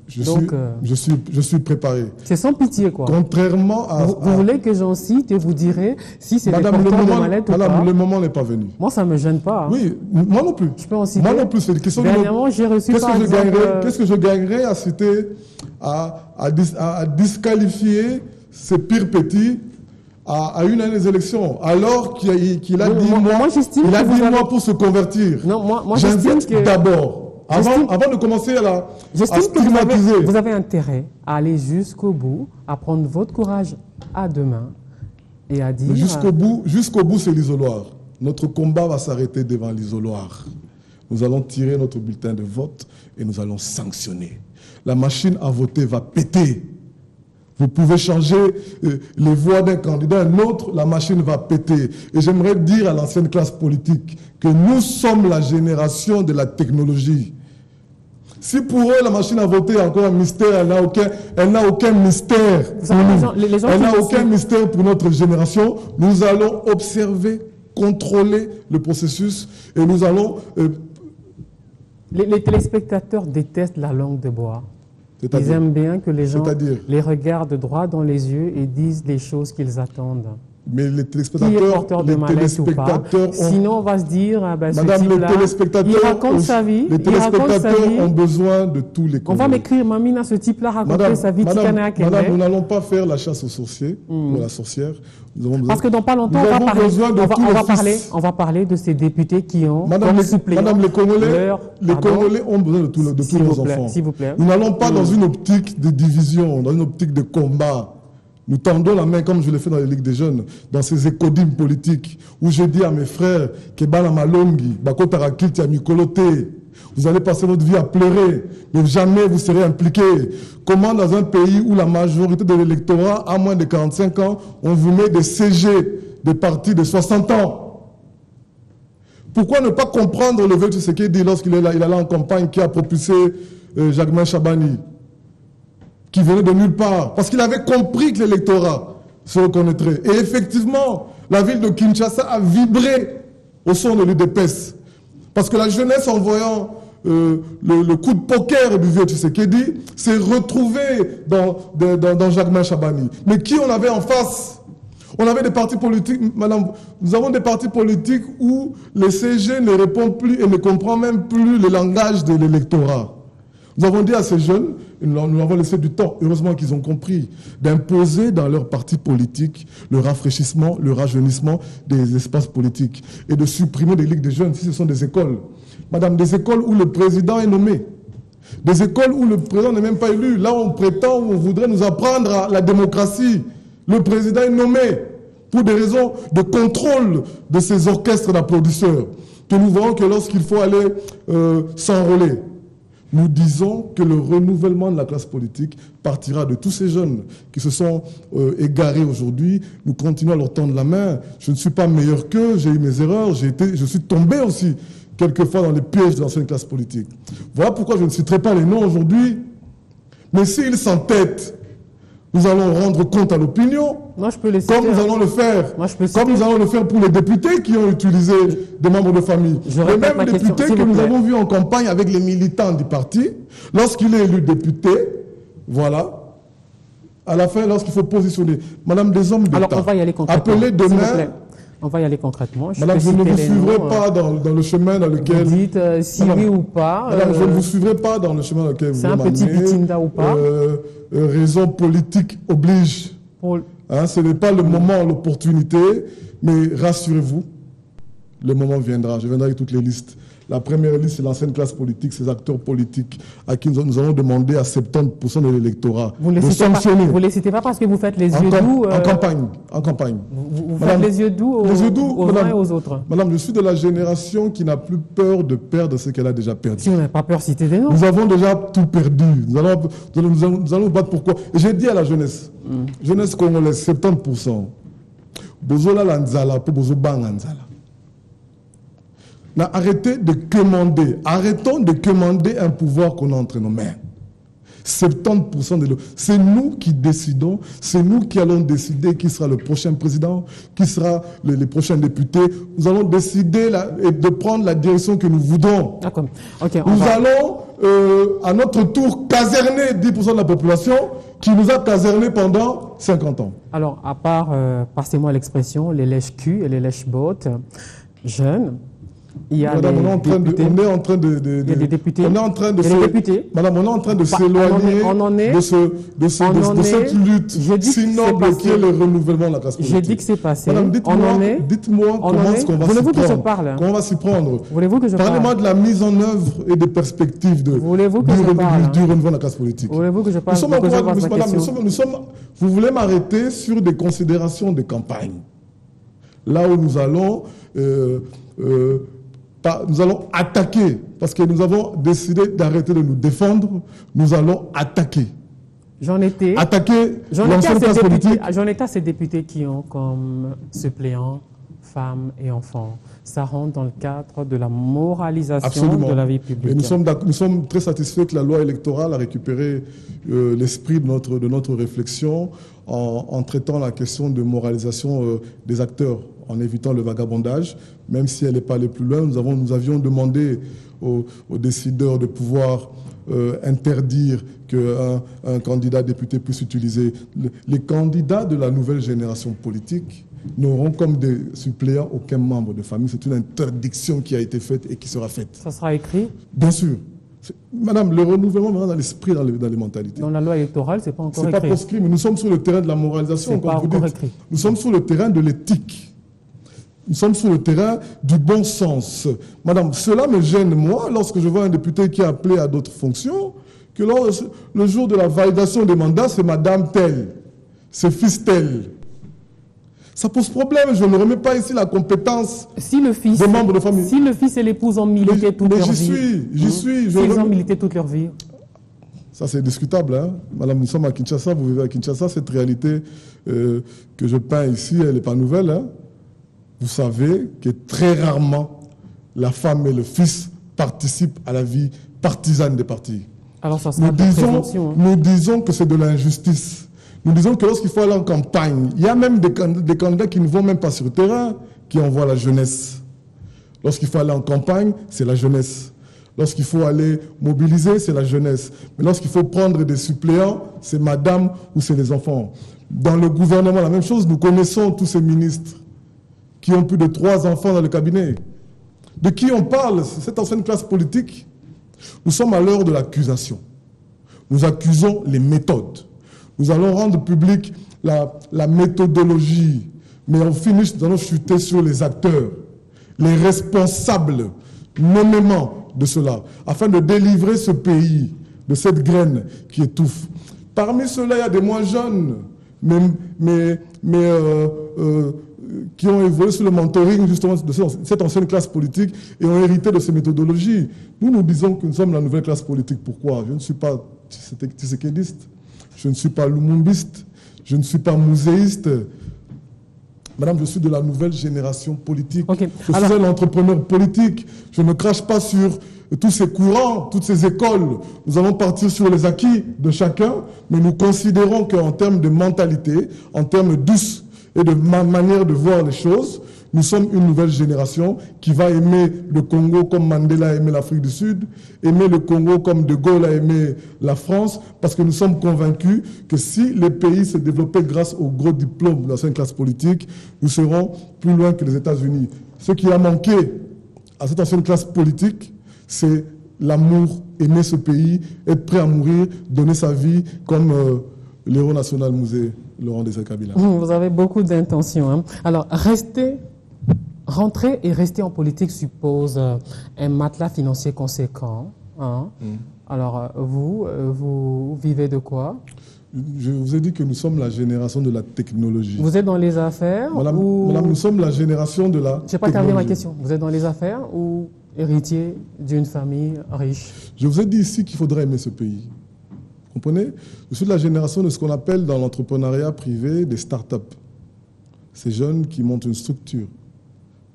Je suis préparé. C'est sans pitié, quoi. Contrairement à... Vous voulez que j'en cite et vous direz si c'est des porteurs de mallettes ou pas? Madame, le moment n'est pas venu. Moi, ça ne me gêne pas. Oui, moi non plus. Je peux en citer. Moi non plus, c'est une question de... Dernièrement, j'ai reçu Qu'est-ce que je gagnerais à citer, à disqualifier ces pires petits à une année des élections, alors qu'il a 10 mois pour se convertir. Non, moi j'invite d'abord, avant de commencer à stigmatiser. Vous avez intérêt à aller jusqu'au bout, à prendre votre courage à deux mains et à dire... Jusqu'au bout, c'est l'isoloir. Notre combat va s'arrêter devant l'isoloir. Nous allons tirer notre bulletin de vote et nous allons sanctionner. La machine à voter va péter. Vous pouvez changer les voix d'un candidat à un autre, la machine va péter. Et j'aimerais dire à l'ancienne classe politique que nous sommes la génération de la technologie. Si pour eux, la machine à voter est encore un mystère, elle n'a aucun mystère. Elle n'a aucun mystère pour notre génération. Nous allons observer, contrôler le processus et nous allons... Les téléspectateurs détestent la langue de bois. Ils aiment bien que les gens les regardent droit dans les yeux et disent les choses qu'ils attendent. Mais les téléspectateurs, qui est porteur de mallette ou pas. Sinon, on va se dire, Madame, les téléspectateurs, il raconte sa vie. Les téléspectateurs ont besoin de tous les Congolais. On va m'écrire, Mamina, ce type-là raconter sa vie. Madame, nous n'allons pas faire la chasse aux sorciers ou à la sorcière. Parce que dans pas longtemps, on va parler de ces députés qui ont Madame, les Congolais ont besoin de tous leurs enfants. S'il vous plaît. Nous n'allons pas dans une optique de division, dans une optique de combat. Nous tendons la main, comme je l'ai fait dans les Ligues des Jeunes, dans ces écodymes politiques, où je dis à mes frères, Kebala Malongi, Bakota Rakiti, Amikolote, vous allez passer votre vie à pleurer, mais jamais vous serez impliqués. Comment dans un pays où la majorité de l'électorat a moins de 45 ans, on vous met des CG, des partis de 60 ans? Pourquoi ne pas comprendre le vieux Tshisekedi lorsqu'il est là, il allait en campagne, qui a propulsé Jacquemain Chabani, qui venait de nulle part, parce qu'il avait compris que l'électorat se reconnaîtrait. Et effectivement, la ville de Kinshasa a vibré au son de l'UDPS. Parce que la jeunesse, en voyant le coup de poker du vieux Tshisekedi, s'est retrouvée dans Jacquemain Chabani. Mais qui on avait en face? On avait des partis politiques, madame, nous avons des partis politiques où les CG ne répondent plus et ne comprennent même plus le langage de l'électorat. Nous avons dit à ces jeunes, nous leur avons laissé du temps, heureusement qu'ils ont compris, d'imposer dans leur parti politique le rafraîchissement, le rajeunissement des espaces politiques et de supprimer des ligues des jeunes si ce sont des écoles. Madame, des écoles où le président est nommé, des écoles où le président n'est même pas élu. Là, on prétend, on voudrait nous apprendre à la démocratie. Le président est nommé pour des raisons de contrôle de ces orchestres d'applaudisseurs que nous voyons que lorsqu'il faut aller s'enrôler. Nous disons que le renouvellement de la classe politique partira de tous ces jeunes qui se sont égarés aujourd'hui. Nous continuons à leur tendre la main. Je ne suis pas meilleur qu'eux, j'ai eu mes erreurs, je suis tombé aussi quelquefois dans les pièges de l'ancienne classe politique. Voilà pourquoi je ne citerai pas les noms aujourd'hui. Mais s'ils s'entêtent, nous allons rendre compte à l'opinion, comme nous allons le faire, comme nous allons le faire pour les députés qui ont utilisé des membres de famille. Les mêmes députés que nous avons vus en campagne avec les militants du parti, lorsqu'il est élu député, voilà, à la fin, lorsqu'il faut positionner, Madame des hommes d'État, alors on va y aller concrètement. Appelez demain. On va y aller concrètement. Madame, je ne vous suivrai pas dans le chemin dans lequel... Vous dites si oui ou pas. Madame, je ne vous suivrai pas dans le chemin dans lequel vous m'amenez. C'est un petit bitinda ou pas. Raison politique oblige. Hein, ce n'est pas le moment, l'opportunité, mais rassurez-vous, Le moment viendra, je viendrai avec toutes les listes. La première liste, c'est l'ancienne classe politique, ces acteurs politiques à qui nous allons demander à 70% de l'électorat de sanctionner. Vous ne les citez pas parce que vous faites les yeux doux en campagne. Vous faites les yeux doux aux uns et aux autres. Madame, je suis de la génération qui n'a plus peur de perdre ce qu'elle a déjà perdu. Si vous n'avez pas peur, citez des noms. Nous avons déjà tout perdu. Nous allons nous battre pourquoi. Et j'ai dit à la jeunesse, jeunesse congolaise, 70%. Bozola lanzala pour bozo banganzala. Arrêtons de commander un pouvoir qu'on a entre nos mains. 70% de l'eau. C'est nous qui décidons, c'est nous qui allons décider qui sera le prochain président, qui sera les prochains députés. Nous allons décider de prendre la direction que nous voudrons. D'accord. Okay, nous allons, à notre tour, caserner 10% de la population qui nous a casernés pendant 50 ans. Alors, à part, passez-moi l'expression, les lèches-culs et les lèches-bottes, jeunes, il y a Madame, on est en train de il y a des députés. On est en train de Madame, on est en train de s'éloigner de cette lutte sinon bloquer le renouvellement de la classe politique. J'ai dit que c'est passé. Madame, dites-moi comment est-ce qu'on va s'y prendre. Comment on va s'y prendre. Voulez-vous que je parle? Parlez-moi de la mise en œuvre et des perspectives du renouvellement de la classe politique. Voulez-vous que je parle? Vous voulez m'arrêter sur des considérations de campagne. Là où nous allons attaquer, parce que nous avons décidé d'arrêter de nous défendre, nous allons attaquer. J'en étais à ces députés qui ont comme suppléants femmes et enfants. Ça rentre dans le cadre de la moralisation de la vie publique. Et nous sommes très satisfaits que la loi électorale a récupéré l'esprit de notre réflexion en traitant la question de moralisation des acteurs, en évitant le vagabondage, même si elle n'est pas allée plus loin. Nous avions demandé aux décideurs de pouvoir interdire qu'un candidat député puisse utiliser. Les candidats de la nouvelle génération politique n'auront comme des suppléants aucun membre de famille. C'est une interdiction qui a été faite et qui sera faite. Ça sera écrit? Bien sûr. Madame, le renouvellement va dans l'esprit, dans les mentalités. Dans la loi électorale, c'est pas encore écrit. C'est pas proscrit, mais nous sommes sur le terrain de la moralisation, comme vous dites. Nous sommes sur le terrain de l'éthique. Nous sommes sur le terrain du bon sens. Madame, cela me gêne, moi, lorsque je vois un député qui est appelé à d'autres fonctions, que le jour de la validation des mandats, c'est madame telle, c'est fils tel. Ça pose problème, je ne remets pas ici la compétence des membres de famille. Si le fils et l'épouse ont milité toute leur vie. J'y suis. S'ils ont milité toute leur vie. Ça, c'est discutable. Hein? Madame, nous sommes à Kinshasa, vous vivez à Kinshasa. Cette réalité que je peins ici, elle n'est pas nouvelle. Hein? Vous savez que très rarement, la femme et le fils participent à la vie partisane des partis. Alors, ça sera prévention, hein. Nous disons que c'est de l'injustice. Nous disons que lorsqu'il faut aller en campagne, il y a même des candidats qui ne vont même pas sur le terrain, qui envoient la jeunesse. Lorsqu'il faut aller en campagne, c'est la jeunesse. Lorsqu'il faut aller mobiliser, c'est la jeunesse. Mais lorsqu'il faut prendre des suppléants, c'est madame ou c'est les enfants. Dans le gouvernement, la même chose, nous connaissons tous ces ministres qui ont plus de 3 enfants dans le cabinet. De qui on parle, cette ancienne classe politique? Nous sommes à l'heure de l'accusation. Nous accusons les méthodes. Nous allons rendre public la méthodologie, mais au finish, nous allons chuter sur les acteurs, les responsables nommément de cela, afin de délivrer ce pays de cette graine qui étouffe. Parmi ceux-là, il y a des moins jeunes, mais qui ont évolué sur le mentoring justement de cette ancienne classe politique et ont hérité de ces méthodologies. Nous disons que nous sommes la nouvelle classe politique. Pourquoi? Je ne suis pas tshisekidiste. Je ne suis pas lumumbiste, je ne suis pas muséiste. Madame, je suis de la nouvelle génération politique. Okay. Je suis un entrepreneur politique. Je ne crache pas sur tous ces courants, toutes ces écoles. Nous allons partir sur les acquis de chacun, mais nous considérons qu'en termes de mentalité, en termes douce et de manière de voir les choses, nous sommes une nouvelle génération qui va aimer le Congo comme Mandela a aimé l'Afrique du Sud, aimer le Congo comme De Gaulle a aimé la France, parce que nous sommes convaincus que si les pays se développaient grâce aux gros diplômes de l'ancienne classe politique, nous serons plus loin que les États-Unis. Ce qui a manqué à cette ancienne classe politique, c'est l'amour, aimer ce pays, être prêt à mourir, donner sa vie comme l'héros national Musée Laurent Désiré Kabila. Vous avez beaucoup d'intentions. Hein. Alors, restez rentrer et rester en politique suppose un matelas financier conséquent. Hein. Alors, vous vivez de quoi? Je vous ai dit que nous sommes la génération de la technologie. Vous êtes dans les affaires Madame, nous sommes la génération de la technologie. Je n'ai pas terminé ma question. Vous êtes dans les affaires ou héritier d'une famille riche? Je vous ai dit ici qu'il faudrait aimer ce pays. Vous comprenez? Je suis de la génération de ce qu'on appelle dans l'entrepreneuriat privé des start-up. Ces jeunes qui montent une structure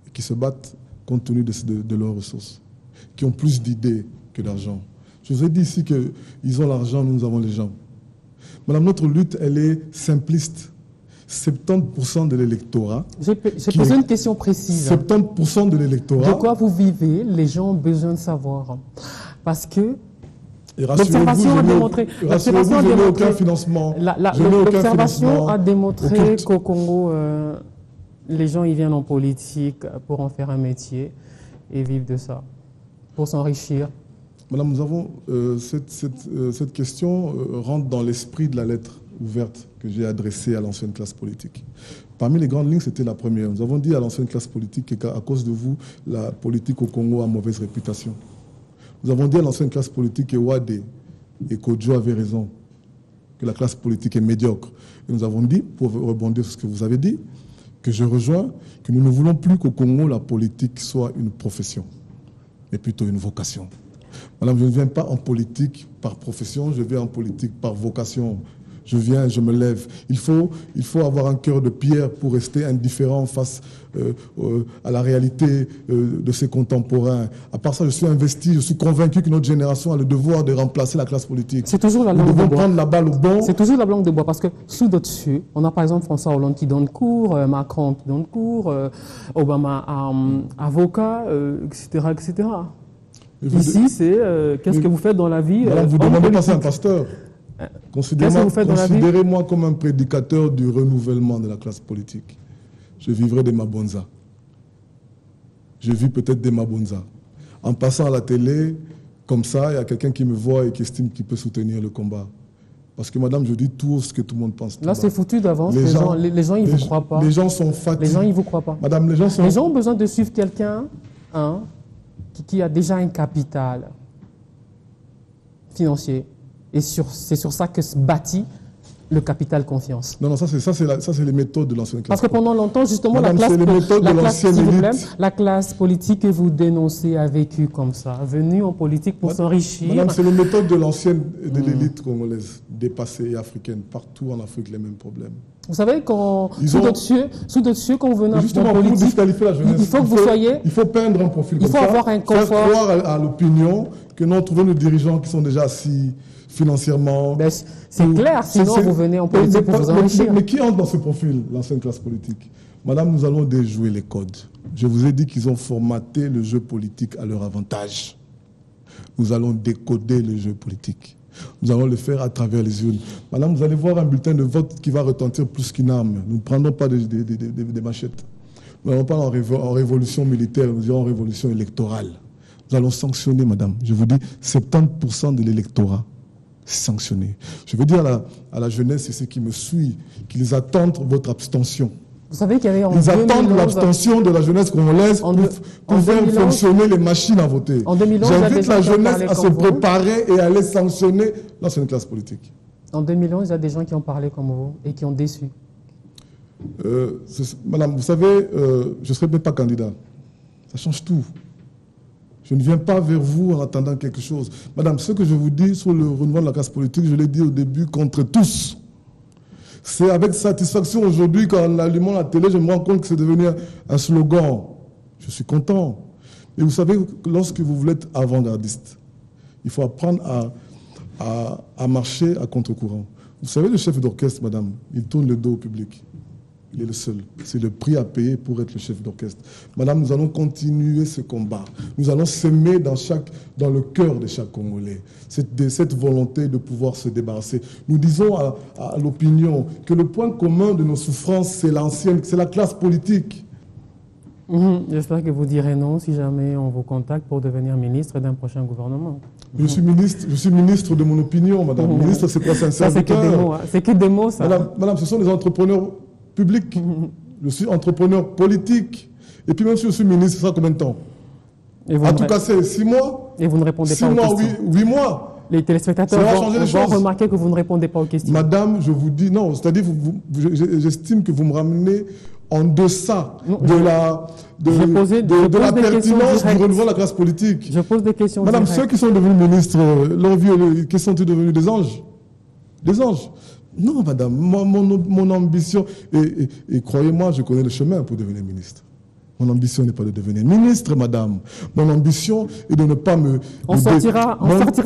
et qui se battent compte tenu de leurs ressources, qui ont plus d'idées que d'argent. Je vous ai dit ici qu'ils ont l'argent, nous avons les gens. Madame, notre lutte, elle est simpliste. 70% de l'électorat... J'ai posé une question précise. 70% de l'électorat... De quoi vous vivez? Les gens ont besoin de savoir. Parce que l'observation a démontré... Rassurez-vous, je n'ai aucun financement. L'observation a démontré qu'au Congo, les gens ils viennent en politique pour en faire un métier et vivre de ça, pour s'enrichir. Madame, nous avons cette question rentre dans l'esprit de la lettre ouverte que j'ai adressée à l'ancienne classe politique. Parmi les grandes lignes, c'était la première. Nous avons dit à l'ancienne classe politique qu'à cause de vous, la politique au Congo a mauvaise réputation. Nous avons dit à l'ancienne classe politique que Wade et Kodjo avaient raison, que la classe politique est médiocre. Et nous avons dit, pour rebondir sur ce que vous avez dit, que je rejoins, que nous ne voulons plus qu'au Congo, la politique soit une profession, mais plutôt une vocation. Madame, je ne viens pas en politique par profession, je viens en politique par vocation. Je viens, je me lève. Il faut avoir un cœur de pierre pour rester indifférent face à la réalité de ses contemporains. À part ça, je suis investi, je suis convaincu que notre génération a le devoir de remplacer la classe politique. C'est toujours la langue de bois. Nous devons prendre la balle au bon. C'est toujours la langue de bois, parce que sous d'autres cieux, on a par exemple François Hollande qui donne cours, Macron qui donne cours, Obama avocat, etc., etc. Ici, c'est qu'est-ce que vous faites dans la vie? Madame, vous demandez pas ça à un pasteur. Considérez-moi comme un prédicateur du renouvellement de la classe politique. Je vivrai des mabonzas. Je vis peut-être des mabonzas. En passant à la télé, comme ça, il y a quelqu'un qui me voit et qui estime qu'il peut soutenir le combat. Parce que, madame, je dis tout ce que tout le monde pense. Là, c'est foutu d'avance. Les gens, ils ne vous croient pas. Les gens sont fatigués. Les gens, ils ne vous croient pas. Madame, les gens ont besoin de suivre quelqu'un qui a déjà un capital financier. Et c'est sur ça que se bâtit le capital confiance. Non, ça c'est les méthodes de l'ancienne classe. Parce que pendant longtemps, justement, Madame, la classe politique que vous dénoncez a vécu comme ça, venue en politique pour s'enrichir. Madame, c'est les méthodes de l'ancienne de l'élite congolaise, dépassée et africaine, partout en Afrique les mêmes problèmes. Vous savez, sous d'autres cieux, quand vous venez en politique, il faut que vous soyez... Il faut peindre un profil comme ça. Il faut avoir un confort. Faire croire à l'opinion que nous trouvons nos dirigeants qui sont déjà assis financièrement. C'est clair, sinon vous venez en politique pour vous enrichir. Mais qui entre dans ce profil, l'ancienne classe politique? Madame, nous allons déjouer les codes. Je vous ai dit qu'ils ont formaté le jeu politique à leur avantage. Nous allons décoder le jeu politique. Nous allons le faire à travers les urnes. Madame, vous allez voir un bulletin de vote qui va retentir plus qu'une arme. Nous ne prendrons pas des machettes. Nous n'allons pas en révolution militaire, nous irons en révolution électorale. Nous allons sanctionner, madame. Je vous dis, 70% de l'électorat sanctionné. Je veux dire à la jeunesse et ceux qui me suivent qu'ils attendent votre abstention. Vous savez qu'il y avait Ils attendent l'abstention de la jeunesse congolaise pour faire fonctionner les machines à voter. J'invite la jeunesse à se préparer et à aller sanctionner l'ancienne classe politique. En 2011, il y a des gens qui ont parlé comme vous et qui ont déçu. Madame, vous savez, je ne serai même pas candidat. Ça change tout. Je ne viens pas vers vous en attendant quelque chose. Madame, ce que je vous dis sur le renouvellement de la classe politique, je l'ai dit au début, contre tous. C'est avec satisfaction aujourd'hui, qu'en allumant la télé, je me rends compte que c'est devenu un slogan. Je suis content. Mais vous savez, lorsque vous voulez être avant-gardiste, il faut apprendre à marcher à contre-courant. Vous savez, le chef d'orchestre, madame, il tourne le dos au public. Il est le seul. C'est le prix à payer pour être le chef d'orchestre. Madame, nous allons continuer ce combat. Nous allons s'aimer dans le cœur de chaque Congolais. Cette volonté de pouvoir se débarrasser. Nous disons à l'opinion que le point commun de nos souffrances, c'est la classe politique. J'espère que vous direz non si jamais on vous contacte pour devenir ministre d'un prochain gouvernement. Je suis ministre de mon opinion, madame. Ministre, c'est quoi, c'est un serviteur? C'est que des mots, ça. Madame, ce sont des entrepreneurs publics. Je suis entrepreneur politique. Et puis même si je suis ministre, ça sera combien de temps? En tout cas, c'est 6 mois. Et vous ne répondez pas aux questions. 8 mois. Les téléspectateurs vont remarquer que vous ne répondez pas aux questions. Madame, je vous dis non. C'est-à-dire, j'estime que vous me ramenez en deçà de la pertinence du renouveau de la classe politique. Je pose des questions Madame, directes. ceux qui sont devenus ministres, leur vie, qui sont-ils devenus des anges? Des anges? Non, madame, mon ambition, et croyez-moi, je connais le chemin pour devenir ministre. Mon ambition n'est pas de devenir ministre, madame. Mon ambition est de ne pas me... On sortira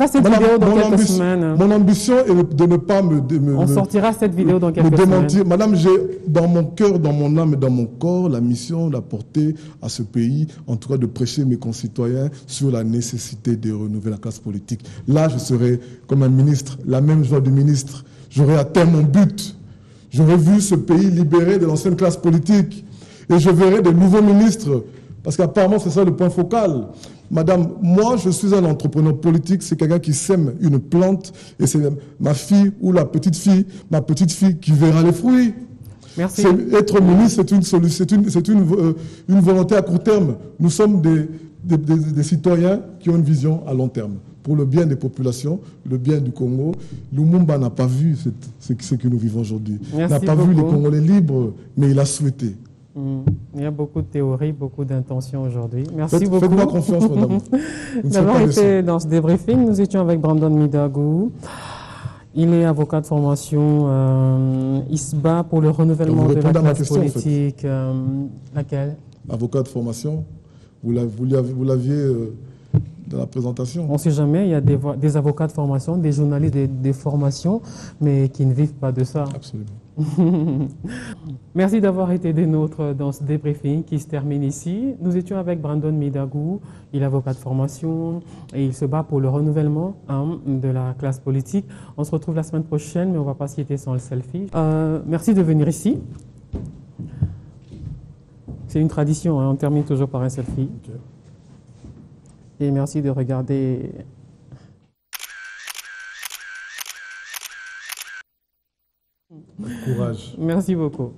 cette vidéo dans quelques semaines. Mon ambition est de ne pas on sortira cette vidéo dans quelques semaines. Madame, j'ai dans mon cœur, dans mon âme et dans mon corps la mission d'apporter à ce pays, en tout cas de prêcher mes concitoyens sur la nécessité de renouveler la classe politique. Là, je serai comme un ministre, la même joie du ministre. J'aurai atteint mon but. J'aurai vu ce pays libéré de l'ancienne classe politique. Et je verrai de nouveaux ministres, parce qu'apparemment c'est ça le point focal. Madame, moi je suis un entrepreneur politique, c'est quelqu'un qui sème une plante, et c'est ma fille ou ma petite fille qui verra les fruits. Merci. Être ministre, c'est une volonté à court terme. Nous sommes des citoyens qui ont une vision à long terme. Pour le bien des populations, le bien du Congo. Lumumba n'a pas vu ce que nous vivons aujourd'hui. N'a pas vu les Congolais libres, mais il a souhaité. Il y a beaucoup de théories, beaucoup d'intentions aujourd'hui. Merci beaucoup. Faites-moi confiance, madame. D'avoir été dans ce débriefing, nous étions avec Brandon Midagou. Il est avocat de formation. Il se bat pour le renouvellement de la classe politique. En fait. Laquelle? Avocat de formation. Vous l'aviez dans la présentation. On ne sait jamais, il y a des avocats de formation, des journalistes de formation, mais qui ne vivent pas de ça. Absolument. Merci d'avoir été des nôtres dans ce débriefing qui se termine ici. Nous étions avec Brandon Midagou, il est avocat de formation et il se bat pour le renouvellement de la classe politique. On se retrouve la semaine prochaine, mais on ne va pas se quitter sans le selfie. Merci de venir ici. C'est une tradition, on termine toujours par un selfie. Okay. Et merci de regarder. Courage. Merci beaucoup.